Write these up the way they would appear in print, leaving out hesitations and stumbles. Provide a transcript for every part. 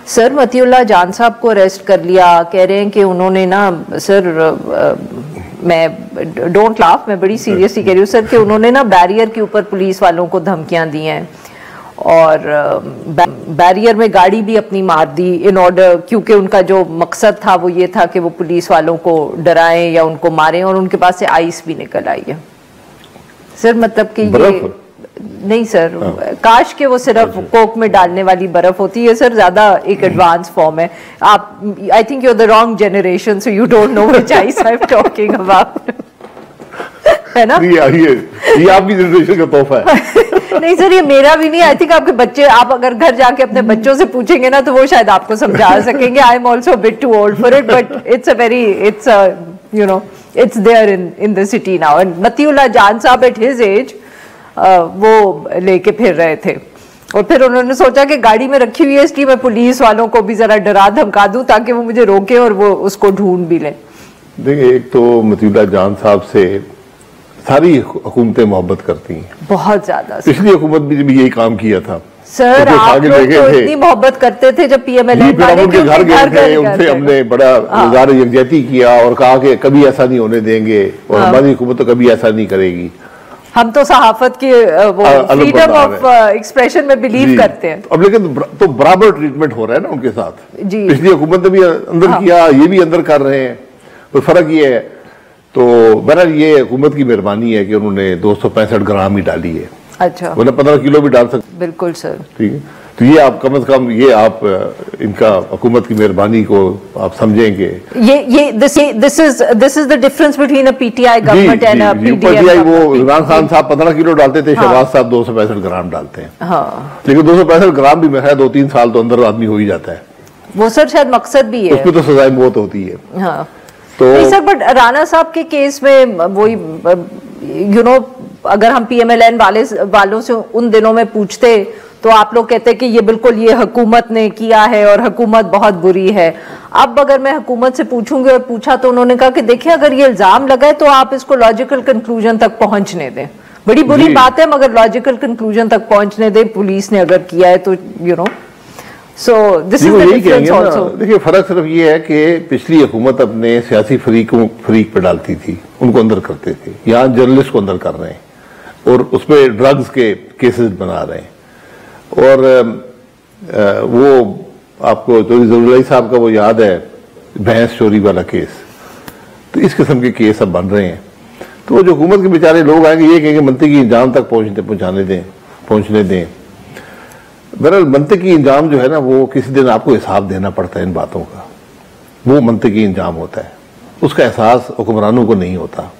Sir Matiullah Jan साहब को arrest कर लिया, कह रहे हैं कि उन्होंने ना सर मैं डोंट लाफ, मैं बड़ी सीरियसली कह रही हूँ सर कि उन्होंने ना बैरियर के ऊपर पुलिस वालों को धमकियां दी हैं और बैरियर में गाड़ी भी अपनी मार दी इन ऑर्डर, क्योंकि उनका जो मकसद था वो ये था कि वो पुलिस वालों को डराएं या उनको मारें, और उनके पास से आइस भी निकल आई है सर। मतलब कि ये नहीं सर, काश के वो सिर्फ कोक में डालने वाली बर्फ होती है सर, ज्यादा एक एडवांस फॉर्म है। आप I think you are the wrong generation so you don't know which ice I am talking about, है ना? ये आपकी जनरेशन का तोहफा है। नहीं सर, ये मेरा भी नहीं। आई थिंक आपके बच्चे, आप अगर घर जाके अपने बच्चों से पूछेंगे ना तो वो शायद आपको समझा सकेंगे। I am also bit too old for it, but it's you know it's there in the city now. And Matiullah Jan sahab at his age वो लेके फिर रहे थे और फिर उन्होंने सोचा कि गाड़ी में रखी हुई है इसलिए मैं पुलिस वालों को भी जरा डरा धमका दूं ताकि वो मुझे रोके और वो उसको ढूंढ भी लें। देखिए, एक तो मतीउल्लाह जान साहब से सारी हुकूमतें मोहब्बत करती हैं, बहुत ज्यादा। पिछली हुकूमत भी यही काम किया था सर, आप लोग तो इतनी मोहब्बत करते थे जब पीएमएलएन वाले उनके घर गए थे, उनसे हमने बड़ा गुजार यकजहती किया और कहा कि कभी ऐसा नहीं होने देंगे और हमारी हुकूमत तो कभी ऐसा नहीं करेगी। हम तो सहाफत के वो फ्रीडम ऑफ एक्सप्रेशन में बिलीव करते हैं। अब लेकिन तो बराबर ट्रीटमेंट हो रहा है ना उनके साथ। पिछली हुकूमत ने भी अंदर किया, ये भी अंदर कर रहे हैं, तो फर्क ये है। तो बहरहाल ये हुकूमत की मेहरबानी है कि उन्होंने 265 ग्राम ही डाली है। अच्छा, मतलब 15 किलो भी डाल सकते। बिल्कुल सर, ठीक है। तो ये आप कम से कम ये आप इनका हुकूमत की मेहरबानी को आप समझेंगे। This is the difference between a PTI government and a PTI. वो इमरान खान साहब 15 किलो डालते थे, शहबाज साहब 265 ग्राम डालते हैं। हाँ, लेकिन 265 ग्राम भी है 2-3 साल तो अंदर आदमी हो ही जाता है। वो सर शायद मकसद भी है, उसमें तो सजाए मौत होती है। हाँ तो नहीं सर, बट राणा साहब के केस में वही यू नो, अगर हम पीएमएलएन वालों से उन दिनों में पूछते तो आप लोग कहते कि ये बिल्कुल ये हुकूमत ने किया है और हुकूमत बहुत बुरी है। अब अगर मैं हुकूमत से पूछूंगी और पूछा तो उन्होंने कहा कि देखिए अगर ये इल्जाम लगा है तो आप इसको लॉजिकल कंक्लूजन तक पहुंचने दें। बड़ी बुरी बात है मगर लॉजिकल कंक्लूजन तक पहुंचने दें, पुलिस ने अगर किया है तो you know. So this is the difference also. देखिए, फर्क सिर्फ ये है कि पिछली हुकूमत अपने सियासी फरीक पे डालती थी, उनको अंदर करते थे। यहाँ जर्नलिस्ट को अंदर कर रहे हैं और उसमें ड्रग्स के केसेस बना रहे हैं। और वो आपको जरूलाई साहब का वो याद है भैंस चोरी वाला केस, तो इस किस्म के केस अब बन रहे हैं। तो जो हुकूमत के बेचारे लोग आएंगे ये कहेंगे मंतकी इंजाम तक पहुंचने दें। बहरहाल मंतकी इंजाम जो है ना, वो किसी दिन आपको हिसाब देना पड़ता है इन बातों का, वो मंतकी इंजाम होता है, उसका एहसास हुक्मरानों को नहीं होता।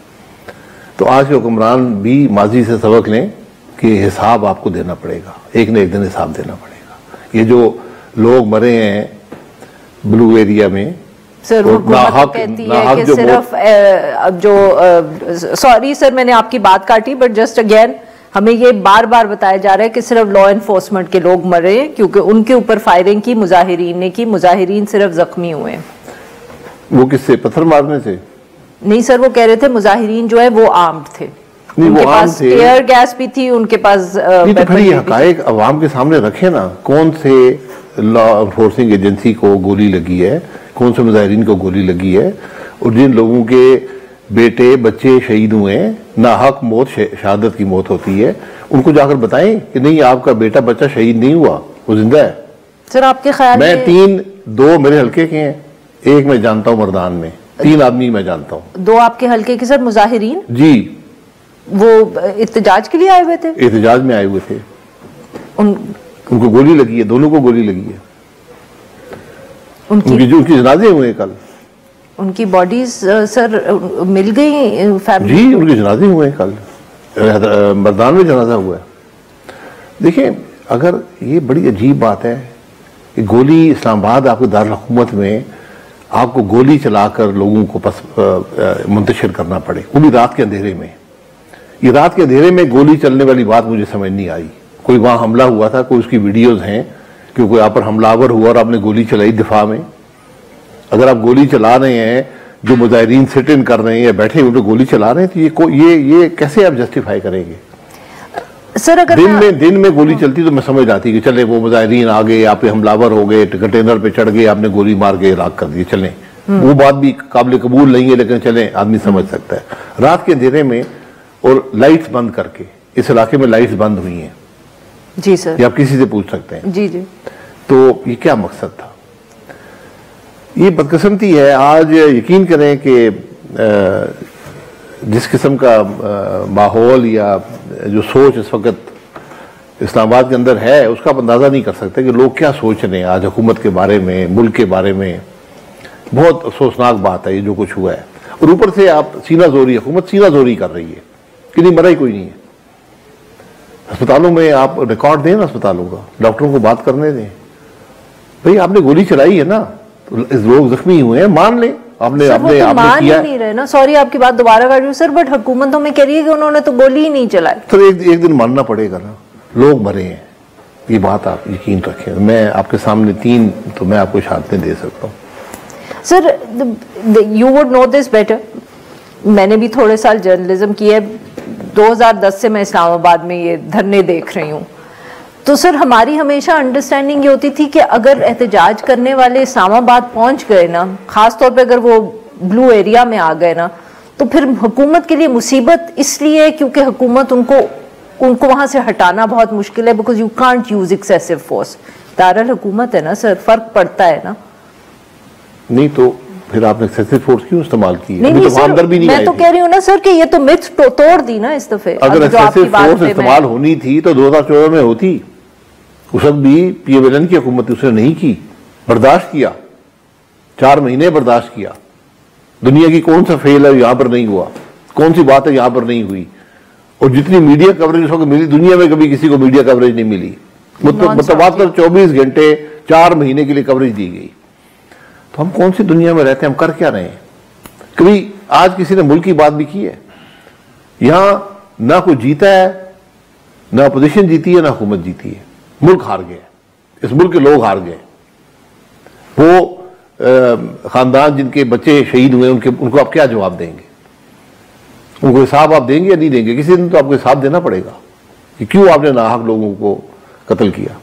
तो आज के हुक्मरान भी माजी से सबक लें कि हिसाब आपको देना पड़ेगा, एक न एक दिन हिसाब देना पड़ेगा। ये जो लोग मरे हैं ब्लू एरिया में सर, वो कहती है कि सिर्फ अब जो सॉरी सर मैंने आपकी बात काटी, बट जस्ट अगेन हमें ये बार बार बताया जा रहा है कि सिर्फ लॉ एनफोर्समेंट के लोग मरे हैं क्योंकि उनके ऊपर फायरिंग की मुजाहिरीन ने की, मुजाहिरीन सिर्फ जख्मी हुए हैं। वो किससे? पत्थर मारने से? नहीं सर, वो कह रहे थे मुजाहिरीन जो है वो आर्म्ड थे, उनके पास टीयर गैस भी थी, उनके पास तो फिर ये हकायक अवाम के सामने रखे ना, कौन से लॉ एनफोर्सिंग एजेंसी को गोली लगी है, कौन से मुजाहिरीन को गोली लगी है, और जिन लोगों के बेटे बच्चे शहीद हुए हैं, नाहक मौत शहादत की मौत होती है, उनको जाकर बताएं कि नहीं आपका बेटा बच्चा शहीद नहीं हुआ, वो जिंदा है। सर आपके ख्याल मैं 2 मेरे हल्के के हैं, एक मैं जानता हूँ मर्दान में, 3 आदमी मैं जानता हूँ। 2 आपके हल्के के सर मुजाहिरीन? जी, वो इत्तेजाज के लिए आए हुए थे? एहतजाज में आए हुए थे। उनको गोली लगी है, दोनों को गोली लगी है। उनकी जनाजे हुए कल। उनकी बॉडीज सर मिल गई फैमिली? जी, उनके जनाजे हुए कल, मर्दान में जनाजा हुआ है। देखिए, अगर ये बड़ी अजीब बात है कि गोली इस्लामाबाद आपके दारुल हुकूमत में आपको गोली चलाकर लोगों को मुंतशिर करना पड़े, वो भी रात के अंधेरे में। ये रात के अंधेरे में गोली चलने वाली बात मुझे समझ नहीं आई। कोई वहां हमला हुआ था, कोई उसकी वीडियोज हैं कि कोई आप पर हमलावर हुआ और आपने गोली चलाई दिफा में। अगर आप गोली चला रहे हैं, जो मुजाहिरीन सिट इन कर रहे हैं या बैठे उनको गोली चला रहे हैं, तो ये कैसे आप जस्टिफाई करेंगे? सर अगर दिन में गोली चलती तो मैं समझ जाती कि चले वो मुजाहिदीन आ गए, आप पे हमलावर हो गए, कंटेनर पे चढ़ गए, आपने गोली मार के राख कर दी, चलें, वो बात भी काबिल कबूल नहीं है, लेकिन चलें आदमी समझ सकता है। रात के अंधेरे में और लाइट्स बंद करके, इस इलाके में लाइट्स बंद हुई हैं जी सर, ये आप किसी से पूछ सकते हैं जी जी, तो ये क्या मकसद था? ये बदकिस्मती है। आज यकीन करें कि जिस किस्म का माहौल या जो सोच इस वक्त इस्लामाबाद के अंदर है, उसका आप अंदाज़ा नहीं कर सकते कि लोग क्या सोच रहे हैं आज हुकूमत के बारे में, मुल्क के बारे में। बहुत अफसोसनाक बात है ये जो कुछ हुआ है। और ऊपर से आप सीना जोरी, हुकूमत सीना जोरी कर रही है कि नहीं, मरा ही कोई नहीं है। अस्पतालों में आप रिकॉर्ड दें ना अस्पतालों का, डॉक्टरों को बात करने दें। भाई आपने गोली चलाई है ना, तो लोग जख्मी हुए हैं, मान लें आपने आपने तो आपने मान किया ही नहीं रहे ना। सॉरी आपकी बात दोबारा काट रही हूं सर, बट हुकूमत तो में कह रही है कि उन्होंने तो गोली ही नहीं चलाई। तो एक दिन मानना पड़ेगा ना, लोग मरे हैं, ये बात आप यकीन रखें। मैं आपके सामने 3 तो मैं आपको शहादतें दे सकता हूँ। Sir you would know this better, मैंने भी थोड़े साल जर्नलिज्म किया है, 2010 से मैं इस्लामाबाद में ये धरने देख रही हूँ। तो सर हमारी हमेशा अंडरस्टैंडिंग ये होती थी कि अगर एहतजाज करने वाले इस्लामाबाद पहुंच गए ना, खास तौर पे अगर वो ब्लू एरिया में आ गए ना, तो फिर हुकूमत के लिए मुसीबत इसलिए क्योंकि हुकूमत उनको वहां से हटाना बहुत मुश्किल है, because you can't use excessive force. Darul हुकूमत है ना सर, फर्क पड़ता है ना। नहीं तो फिर आपने एक्सेसिव फोर्स क्यों इस्तेमाल की? नहीं, तो सर, अंदर भी नहीं मैं तो कह रही हूँ ना सर कि ये तो मिथ तोड़ दी ना इस दफे। अगर एक्सेसिव फोर्स इस्तेमाल होनी थी तो 2014 में होती। उस वक्त भी PMLN की हुकूमत उसने नहीं की, बर्दाश्त किया, 4 महीने बर्दाश्त किया। दुनिया की कौन सा फेल है यहां पर नहीं हुआ, कौन सी बात है यहां पर नहीं हुई? और जितनी मीडिया कवरेज उसको मिली, दुनिया में कभी किसी को मीडिया कवरेज नहीं मिली। मुतवातर 24 घंटे 4 महीने के लिए कवरेज दी गई। तो हम कौन सी दुनिया में रहते हैं, हम कर क्या रहे हैं? कभी आज किसी ने मुल्क की बात भी की है? यहां ना कोई जीता है, ना अपोजिशन जीती है, ना हुकूमत जीती है। मुल्क हार गए, इस मुल्क के लोग हार गए। वो खानदान जिनके बच्चे शहीद हुए उनको आप क्या जवाब देंगे? उनको हिसाब आप देंगे या नहीं देंगे? किसी दिन तो आपको हिसाब देना पड़ेगा कि क्यों आपने नाहक लोगों को कत्ल किया।